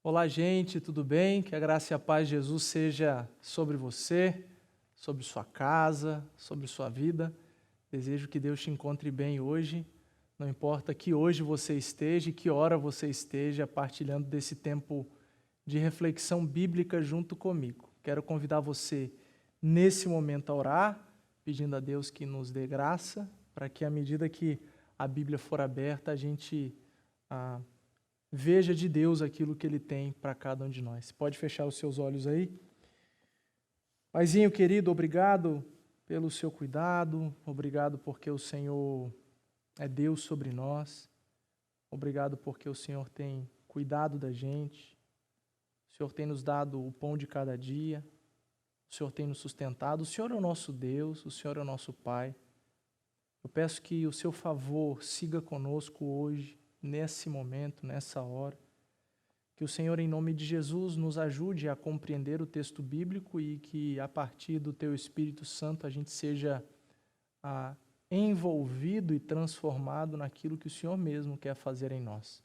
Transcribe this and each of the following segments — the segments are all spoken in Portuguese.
Olá, gente, tudo bem? Que a graça e a paz de Jesus seja sobre você, sobre sua casa, sobre sua vida. Desejo que Deus te encontre bem hoje. Não importa que hoje você esteja e que hora você esteja partilhando desse tempo de reflexão bíblica junto comigo. Quero convidar você nesse momento a orar, pedindo a Deus que nos dê graça, para que à medida que a Bíblia for aberta, a gente veja de Deus aquilo que Ele tem para cada um de nós. Pode fechar os seus olhos aí? Paizinho querido, obrigado pelo seu cuidado, obrigado porque o Senhor é Deus sobre nós, obrigado porque o Senhor tem cuidado da gente, o Senhor tem nos dado o pão de cada dia, o Senhor tem nos sustentado, o Senhor é o nosso Deus, o Senhor é o nosso Pai. Eu peço que o seu favor siga conosco hoje, nesse momento, nessa hora. Que o Senhor, em nome de Jesus, nos ajude a compreender o texto bíblico e que, a partir do Teu Espírito Santo, a gente seja envolvido e transformado naquilo que o Senhor mesmo quer fazer em nós.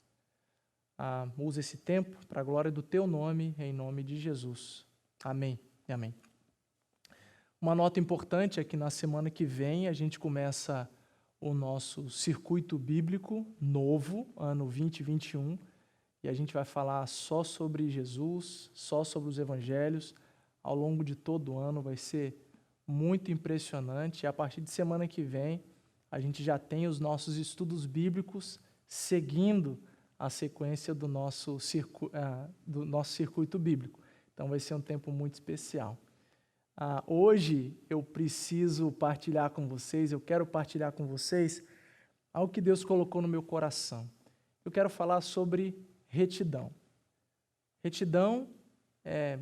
Use esse tempo para a glória do Teu nome, em nome de Jesus. Amém e amém. Uma nota importante é que na semana que vem a gente começa o nosso circuito bíblico novo, ano 2021, e a gente vai falar só sobre Jesus, só sobre os evangelhos, ao longo de todo o ano, vai ser muito impressionante, e a partir de semana que vem, a gente já tem os nossos estudos bíblicos seguindo a sequência do nosso circuito bíblico, então vai ser um tempo muito especial. Hoje eu preciso partilhar com vocês, eu quero partilhar com vocês algo que Deus colocou no meu coração. Eu quero falar sobre retidão. Retidão é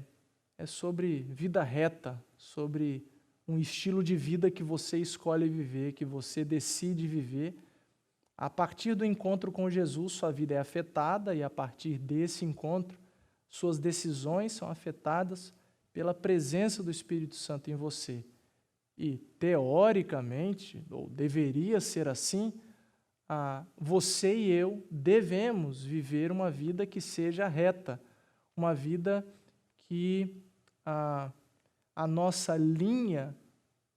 sobre vida reta, sobre um estilo de vida que você escolhe viver, que você decide viver. A partir do encontro com Jesus, sua vida é afetada e a partir desse encontro, suas decisões são afetadas pela presença do Espírito Santo em você. E, teoricamente, ou deveria ser assim, você e eu devemos viver uma vida que seja reta, uma vida que a nossa linha,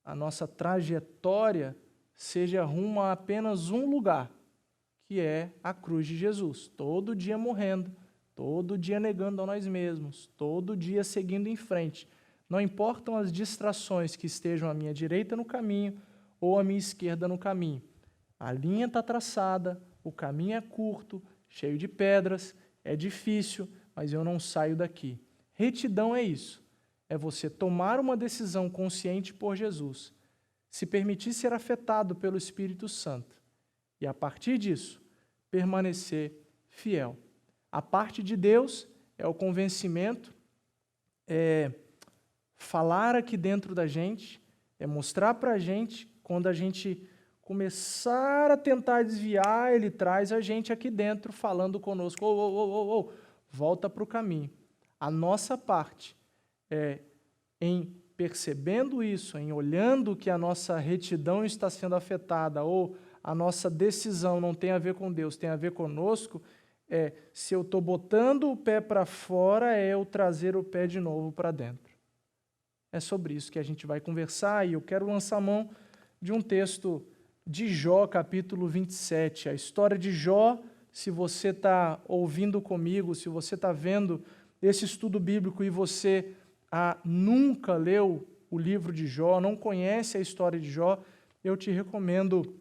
a nossa trajetória seja rumo a apenas um lugar, que é a cruz de Jesus, todo dia morrendo, todo dia negando a nós mesmos, todo dia seguindo em frente. Não importam as distrações que estejam à minha direita no caminho ou à minha esquerda no caminho. A linha está traçada, o caminho é curto, cheio de pedras, é difícil, mas eu não saio daqui. Retidão é isso. É você tomar uma decisão consciente por Jesus, se permitir ser afetado pelo Espírito Santo e, a partir disso, permanecer fiel. A parte de Deus é o convencimento, é falar aqui dentro da gente, é mostrar para a gente, quando a gente começar a tentar desviar, Ele traz a gente aqui dentro falando conosco, volta para o caminho. A nossa parte é em percebendo isso, em olhando que a nossa retidão está sendo afetada ou a nossa decisão não tem a ver com Deus, tem a ver conosco, se eu estou botando o pé para fora, é eu trazer o pé de novo para dentro. É sobre isso que a gente vai conversar e eu quero lançar mão de um texto de Jó, capítulo 27. A história de Jó, se você está ouvindo comigo, se você está vendo esse estudo bíblico e você nunca leu o livro de Jó, não conhece a história de Jó, eu te recomendo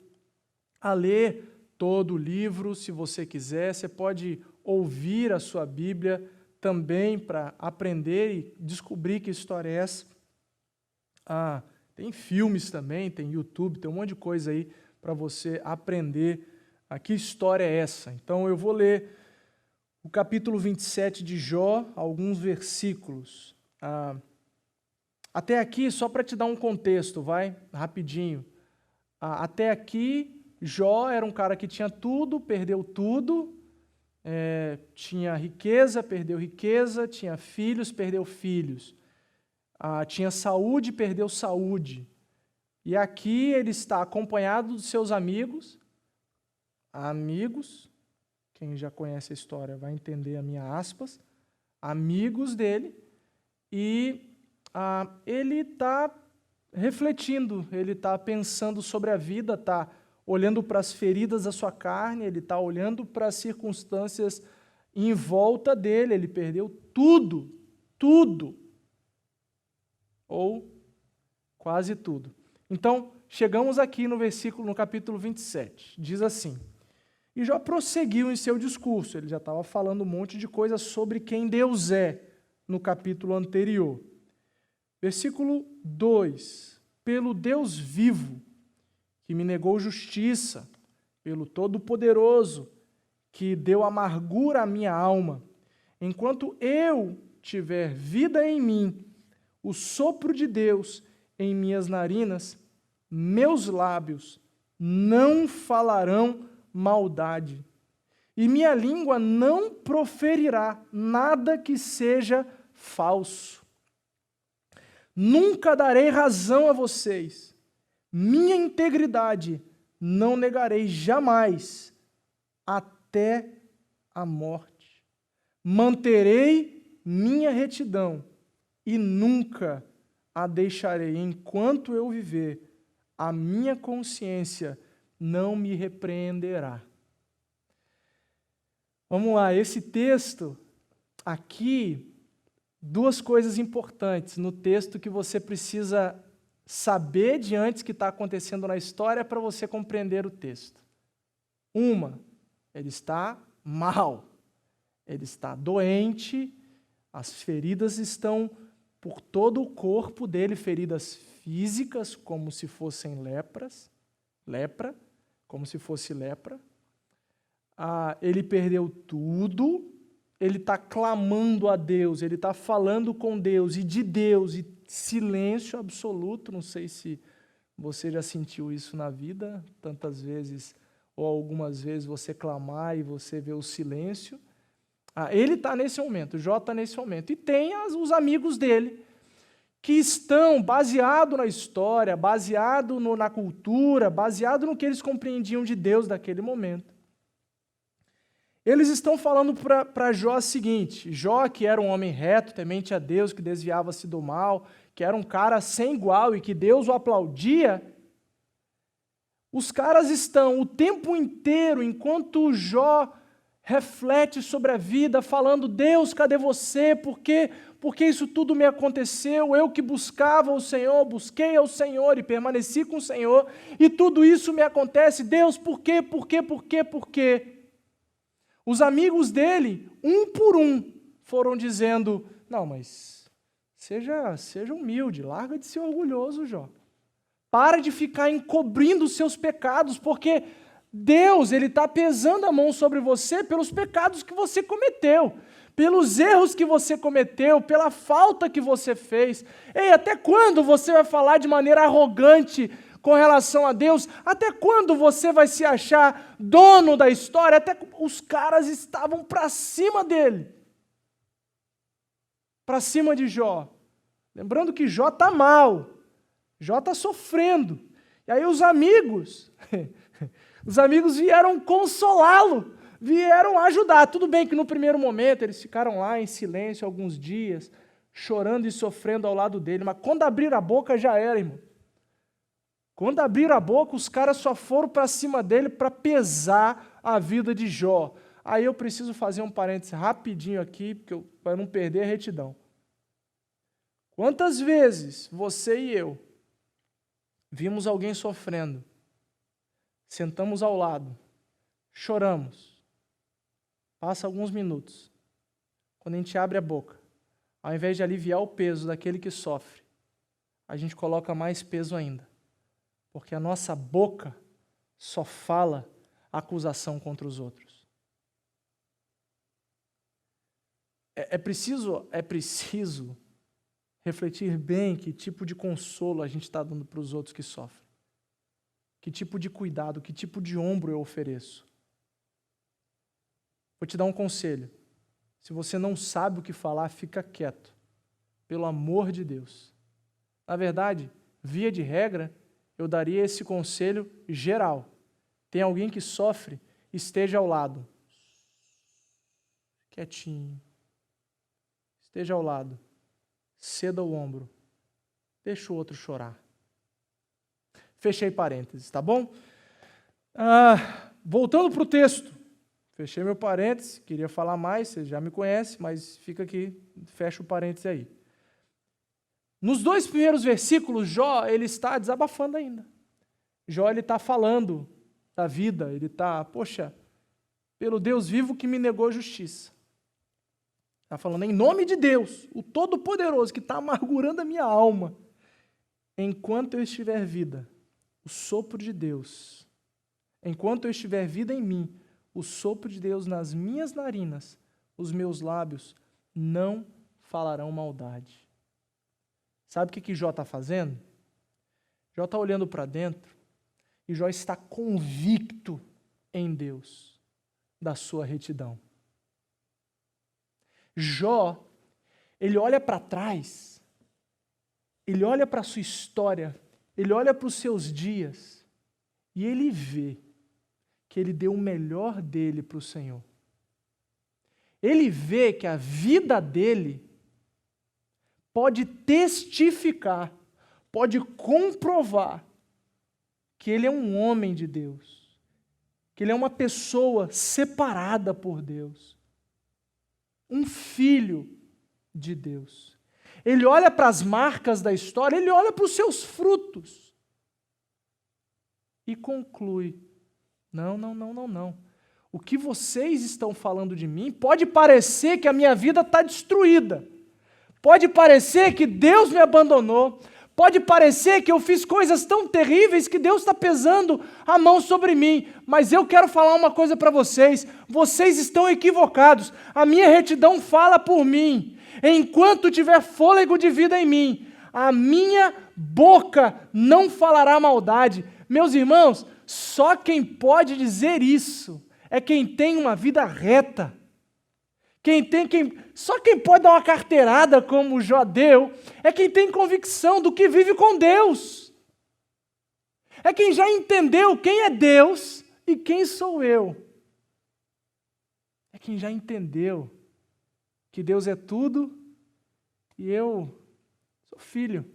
a ler todo o livro, se você quiser. Você pode ouvir a sua Bíblia também para aprender e descobrir que história é essa. Tem filmes também, tem YouTube, tem um monte de coisa aí para você aprender que história é essa. Então eu vou ler o capítulo 27 de Jó, alguns versículos. Até aqui, só para te dar um contexto, vai, rapidinho. Até aqui, Jó era um cara que tinha tudo, perdeu tudo, tinha riqueza, perdeu riqueza, tinha filhos, perdeu filhos, tinha saúde, perdeu saúde. E aqui ele está acompanhado dos seus amigos, quem já conhece a história vai entender a minha aspas, amigos dele, e ele está refletindo, ele está pensando sobre a vida, está olhando para as feridas da sua carne, ele está olhando para as circunstâncias em volta dele, ele perdeu tudo, tudo, ou quase tudo. Então, chegamos aqui no capítulo 27, diz assim: e Jó prosseguiu em seu discurso, ele já estava falando um monte de coisas sobre quem Deus é no capítulo anterior. Versículo 2: pelo Deus vivo, que me negou justiça, pelo Todo-Poderoso, que deu amargura à minha alma, enquanto eu tiver vida em mim, o sopro de Deus em minhas narinas, meus lábios não falarão maldade, e minha língua não proferirá nada que seja falso. Nunca darei razão a vocês, minha integridade não negarei jamais, até a morte. Manterei minha retidão e nunca a deixarei enquanto eu viver. A minha consciência não me repreenderá. Vamos lá, esse texto aqui, duas coisas importantes no texto que você precisa saber de antes que está acontecendo na história para você compreender o texto. Uma, ele está mal, ele está doente, as feridas estão por todo o corpo dele, feridas físicas, como se fossem lepra, como se fosse lepra. Ele perdeu tudo, ele está clamando a Deus, ele está falando com Deus e de Deus, e silêncio absoluto. Não sei se você já sentiu isso na vida, tantas vezes, ou algumas vezes você clamar e você vê o silêncio. Ele está nesse momento, Jó está nesse momento. E tem os amigos dele, que estão, baseado na história, baseado na cultura, baseado no que eles compreendiam de Deus daquele momento. Eles estão falando para Jó o seguinte: Jó, que era um homem reto, temente a Deus, que desviava-se do mal, que era um cara sem igual e que Deus o aplaudia, os caras estão o tempo inteiro, enquanto Jó reflete sobre a vida, falando: Deus, cadê você? Por que isso tudo me aconteceu? Eu que buscava o Senhor, busquei ao Senhor e permaneci com o Senhor, e tudo isso me acontece. Deus, por quê? Por quê? Por quê? Por quê? Os amigos dele, um por um, foram dizendo: não, mas seja humilde, larga de ser orgulhoso, Jó. Para de ficar encobrindo os seus pecados, porque Deus, ele está pesando a mão sobre você pelos pecados que você cometeu, pelos erros que você cometeu, pela falta que você fez. Ei, até quando você vai falar de maneira arrogante com relação a Deus? Até quando você vai se achar dono da história? Até os caras estavam para cima dele, para cima de Jó. Lembrando que Jó está mal, Jó está sofrendo. E aí os amigos vieram consolá-lo, vieram ajudar. Tudo bem que no primeiro momento eles ficaram lá em silêncio alguns dias, chorando e sofrendo ao lado dele, mas quando abriram a boca já era, irmão. Quando abriram a boca, os caras só foram para cima dele para pesar a vida de Jó. Aí eu preciso fazer um parêntese rapidinho aqui, para não perder a retidão. Quantas vezes você e eu vimos alguém sofrendo, sentamos ao lado, choramos, passa alguns minutos, quando a gente abre a boca, ao invés de aliviar o peso daquele que sofre, a gente coloca mais peso ainda. Porque a nossa boca só fala acusação contra os outros. É preciso refletir bem que tipo de consolo a gente está dando para os outros que sofrem. Que tipo de cuidado, que tipo de ombro eu ofereço. Vou te dar um conselho. Se você não sabe o que falar, fica quieto. Pelo amor de Deus. Na verdade, via de regra, eu daria esse conselho geral. Tem alguém que sofre, esteja ao lado. Quietinho. esteja ao lado, ceda o ombro, deixa o outro chorar. Fechei parênteses, tá bom? Voltando para o texto, fechei meu parênteses, queria falar mais, você já me conhece, mas fica aqui, fecha o parênteses aí. Nos 2 primeiros versículos, Jó, ele está desabafando ainda. Jó, ele está falando da vida, ele está, poxa, pelo Deus vivo que me negou justiça. Está falando em nome de Deus, o Todo-Poderoso, que está amargurando a minha alma. Enquanto eu estiver vida, o sopro de Deus, enquanto eu estiver vida em mim, o sopro de Deus nas minhas narinas, os meus lábios não falarão maldade. Sabe o que Jó está fazendo? Jó está olhando para dentro e Jó está convicto em Deus da sua retidão. Jó, ele olha para trás, ele olha para a sua história, ele olha para os seus dias e ele vê que ele deu o melhor dele para o Senhor. Ele vê que a vida dele pode testificar, pode comprovar que ele é um homem de Deus, que ele é uma pessoa separada por Deus, um filho de Deus. Ele olha para as marcas da história, ele olha para os seus frutos e conclui: não. O que vocês estão falando de mim pode parecer que a minha vida está destruída, pode parecer que Deus me abandonou, pode parecer que eu fiz coisas tão terríveis que Deus está pesando a mão sobre mim, mas eu quero falar uma coisa para vocês: vocês estão equivocados, a minha retidão fala por mim. Enquanto tiver fôlego de vida em mim, a minha boca não falará maldade. Meus irmãos, só quem pode dizer isso é quem tem uma vida reta. Só quem pode dar uma carteirada como Jó deu é quem tem convicção do que vive com Deus. É quem já entendeu quem é Deus e quem sou eu. É quem já entendeu que Deus é tudo e eu sou filho.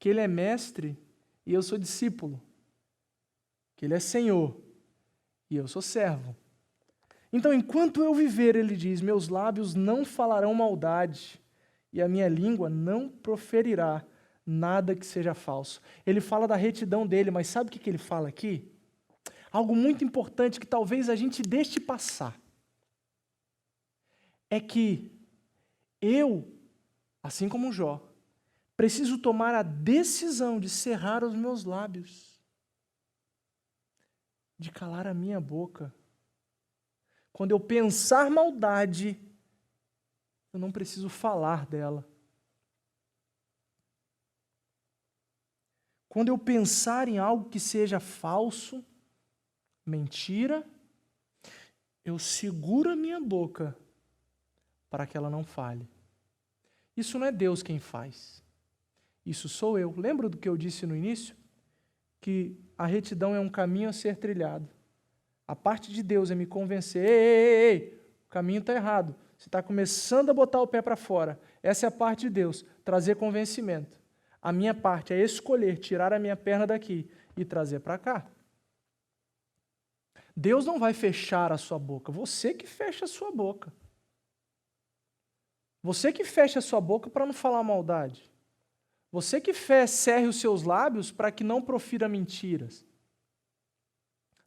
Que Ele é mestre e eu sou discípulo. Que Ele é Senhor e eu sou servo. Então, enquanto eu viver, ele diz, meus lábios não falarão maldade e a minha língua não proferirá nada que seja falso. Ele fala da retidão dele, mas sabe o que ele fala aqui? Algo muito importante que talvez a gente deixe passar. É que eu, assim como Jó, preciso tomar a decisão de cerrar os meus lábios, de calar a minha boca. Quando eu pensar maldade, eu não preciso falar dela. Quando eu pensar em algo que seja falso, mentira, eu seguro a minha boca para que ela não fale. Isso não é Deus quem faz. Isso sou eu. Lembra do que eu disse no início? Que a retidão é um caminho a ser trilhado. A parte de Deus é me convencer, ei, o caminho está errado. Você está começando a botar o pé para fora. Essa é a parte de Deus, trazer convencimento. A minha parte é escolher, tirar a minha perna daqui e trazer para cá. Deus não vai fechar a sua boca, você que fecha a sua boca. Você que fecha a sua boca para não falar maldade. Você que cerre os seus lábios para que não profira mentiras.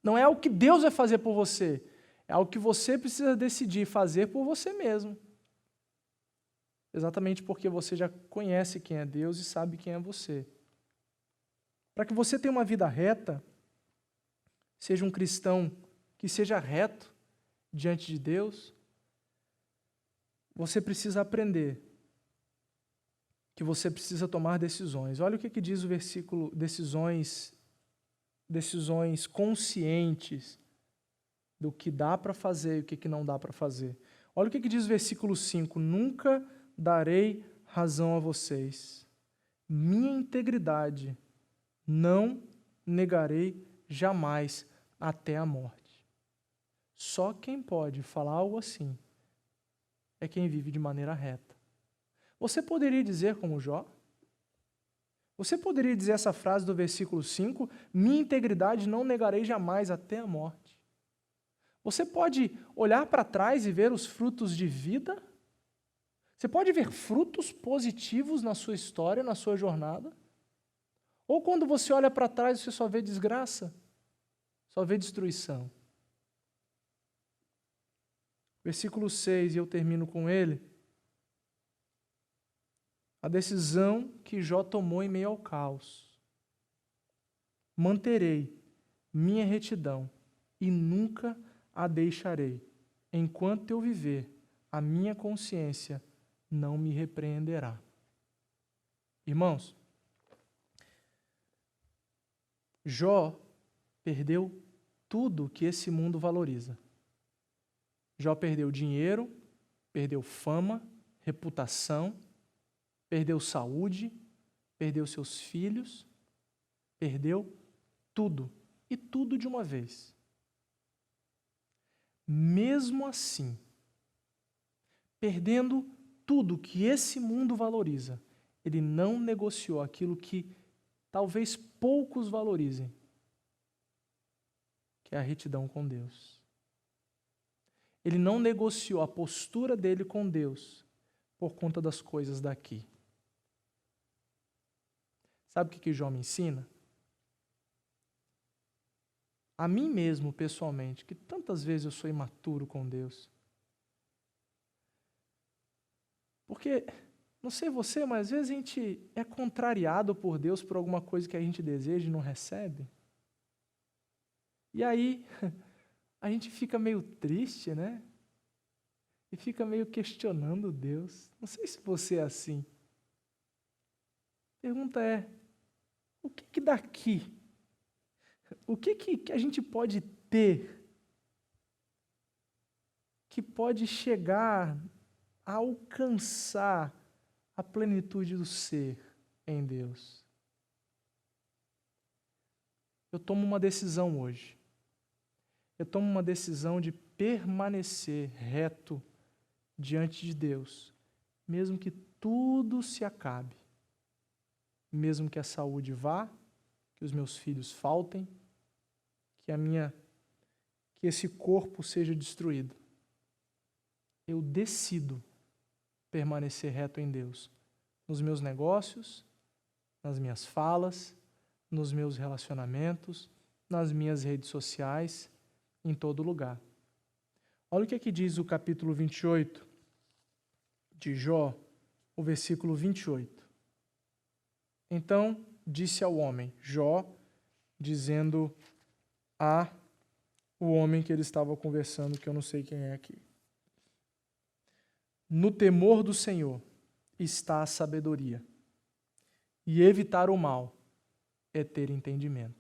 Não é algo que Deus vai fazer por você, é algo que você precisa decidir fazer por você mesmo. Exatamente porque você já conhece quem é Deus e sabe quem é você. Para que você tenha uma vida reta, seja um cristão que seja reto diante de Deus, você precisa aprender que você precisa tomar decisões. Olha o que diz o versículo, decisões conscientes do que dá para fazer e o que não dá para fazer. Olha o que diz o versículo 5, nunca darei razão a vocês. Minha integridade não negarei jamais até a morte. Só quem pode falar algo assim é quem vive de maneira reta. Você poderia dizer como Jó? Você poderia dizer essa frase do versículo 5, minha integridade não negarei jamais até a morte. Você pode olhar para trás e ver os frutos de vida? Você pode ver frutos positivos na sua história, na sua jornada? Ou quando você olha para trás, você só vê desgraça, só vê destruição? Versículo 6, e eu termino com ele. A decisão que Jó tomou em meio ao caos. Manterei minha retidão e nunca a deixarei. Enquanto eu viver, a minha consciência não me repreenderá. Irmãos, Jó perdeu tudo que esse mundo valoriza. Jó perdeu dinheiro, perdeu fama, reputação, perdeu saúde, perdeu seus filhos, perdeu tudo, e tudo de uma vez. Mesmo assim, perdendo tudo que esse mundo valoriza, ele não negociou aquilo que talvez poucos valorizem, que é a retidão com Deus. Ele não negociou a postura dele com Deus por conta das coisas daqui. Sabe o que Jó me ensina? A mim mesmo, pessoalmente, que tantas vezes eu sou imaturo com Deus. Porque, não sei você, mas às vezes a gente é contrariado por Deus por alguma coisa que a gente deseja e não recebe. E aí, a gente fica meio triste, né? E fica meio questionando Deus. Não sei se você é assim. A pergunta é, o que daqui? O que a gente pode ter que pode chegar a alcançar a plenitude do ser em Deus? Eu tomo uma decisão hoje. Eu tomo uma decisão de permanecer reto diante de Deus, mesmo que tudo se acabe, mesmo que a saúde vá, que os meus filhos faltem, que esse corpo seja destruído. Eu decido permanecer reto em Deus, nos meus negócios, nas minhas falas, nos meus relacionamentos, nas minhas redes sociais, em todo lugar. Olha o que aqui diz o capítulo 28 de Jó, o versículo 28. Então disse ao homem, Jó, dizendo a o homem que ele estava conversando, que eu não sei quem é aqui. No temor do Senhor está a sabedoria, e evitar o mal é ter entendimento.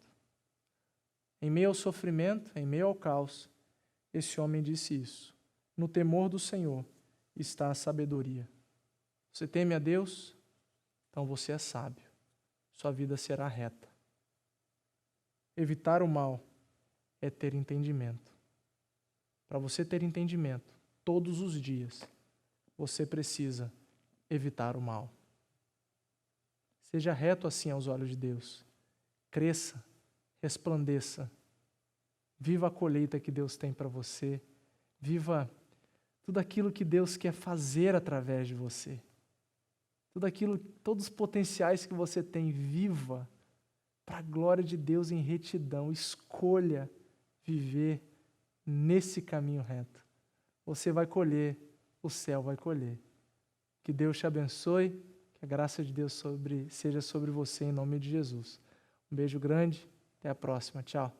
Em meio ao sofrimento, em meio ao caos, esse homem disse isso. No temor do Senhor está a sabedoria. Você teme a Deus? Então você é sábio. Sua vida será reta. Evitar o mal é ter entendimento. Para você ter entendimento, todos os dias, você precisa evitar o mal. Seja reto assim aos olhos de Deus. Cresça, resplandeça. Viva a colheita que Deus tem para você. Viva tudo aquilo que Deus quer fazer através de você. Tudo aquilo, todos os potenciais que você tem, viva para a glória de Deus em retidão. Escolha viver nesse caminho reto. Você vai colher, o céu vai colher. Que Deus te abençoe, que a graça de Deus seja sobre você em nome de Jesus. Um beijo grande, até a próxima, tchau.